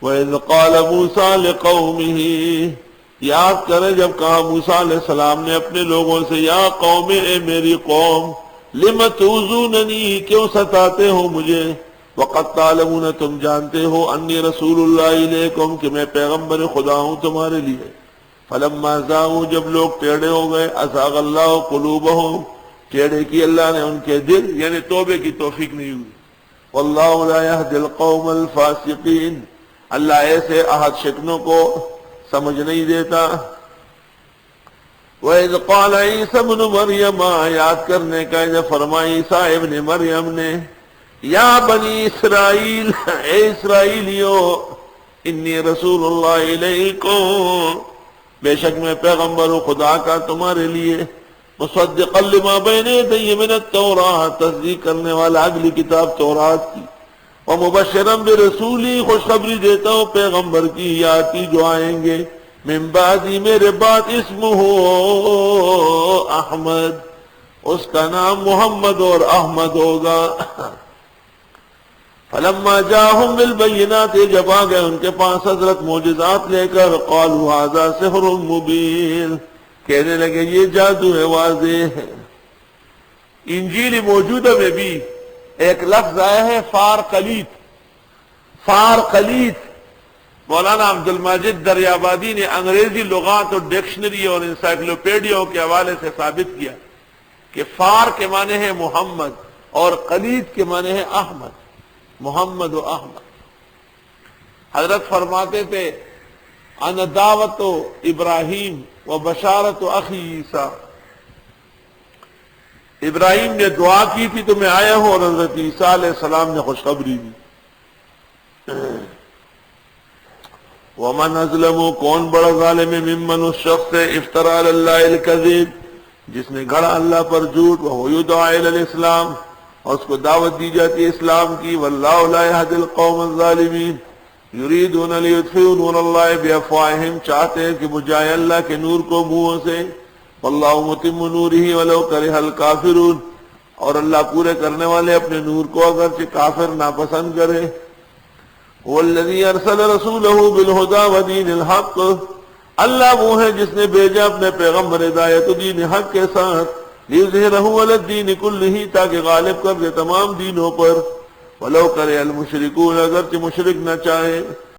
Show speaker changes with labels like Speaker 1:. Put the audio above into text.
Speaker 1: وَإِذْ قَالَ مُوسَىٰ لِقَوْمِهِ، یاد کرے جب کہا موسیٰ علیہ السلام نے اپنے لوگوں سے، یا قوم، اے میری قوم، لِمَ تُؤْذُونَنِي، کیوں ستاتے ہو مجھے، وَقَدْ تَعْلَمُونَ، تم جانتے ہو، انی رسول اللہ علیکم، کہ میں پیغمبر خدا ہوں تمہارے لیے۔ فَلَمَّا زَاغُوا، جب لوگ ٹیڑے ہو گئے، أَزَاغَ اللَّهُ قُلُوبَهُمْ، ٹیڑے کی اللہ نے ان کے دل، یعنی توبے کی توفیق نہیں ہوئی۔ وَاللَّهُ لَا يَهْدِي الْقَوْمَ الْفَاسِقِينَ، اللہ ایسے عہد شکنوں کو سمجھ نہیں دیتا۔ وَإِذْ قَالَ عِيسَى ابْنُ مَرْيَمَ، یاد کرنے کا جب فرمایا عیسیٰ ابن مریم نے، یا بنی اسرائیل، اے اسرائیلیو، انی رسول اللہ علیکم، بے شک میں پیغمبر ہوں خدا کا تمہارے لیے، مصدقا لما بین یدی من التوراۃ، تصدیق کرنے والا اگلی کتاب تورات کی، ومبشرا برسولی، خوشخبری دیتا ہوں پیغمبر کی، یاتی جو آئیں گے، من بعدی میرے بعد، اسمہ احمد، اس کا نام محمد اور احمد ہوگا۔ فلما جاءهم بالبینات، جب آ گئے ان کے پاس حضرت معجزات لے کر، قالوا ھذا سحر مبین، کہنے لگے یہ جادو ہے، واضح ہے۔ انجیل موجودہ میں بھی ایک لفظ آیا ہے فارقلیت، فارقلیت۔ مولانا عبد المجید دریابادی نے انگریزی لغات اور ڈکشنری اور انسائکلوپیڈیاؤں کے حوالے سے ثابت کیا کہ فار کے معنی ہے محمد اور قلیت کے معنی ہے احمد، محمد و احمد۔ حضرت فرماتے تھے، انا دعوت ابراہیم و بشارت اخی عیسیٰ، ابراہیم نے دعا کی تھی تو میں آیا ہوں، اور حضرت عیسیٰ علیہ السلام نے خوشخبری دی۔ ومن اظلم، کون بڑا ظالم ہے، ممن، اس شخص سے، افترا علی اللہ الکذب، جس نے گھڑا اللہ پر جھوٹ، وہو یدعا الی الاسلام، اور اس کو دعوت دی جاتی ہے اسلام کی، واللہ لا یہدی القوم الظالمین، یریدون لیطفئوا نور اللہ بافواہہم، چاہتے ہیں کہ بجھائے اللہ کے نور کو منہوں سے، واللہ متم نورہ ولو کرہ الکافرون، اور اللہ پورے کرنے والے اپنے نور کو اگرچہ کافر ناپسند کرے۔ والذی ارسل رسولہ بالہدی ودین الحق، اللہ وہ ہے جس نے بھیجا اپنے پیغمبر ہدایت و دین حق کے ساتھ، لیظہرہ علی الدین کلہ، تاکہ غالب کر دے تمام دینوں پر، ولو کرہ المشرکون، اگرچہ مشرک نہ چاہے۔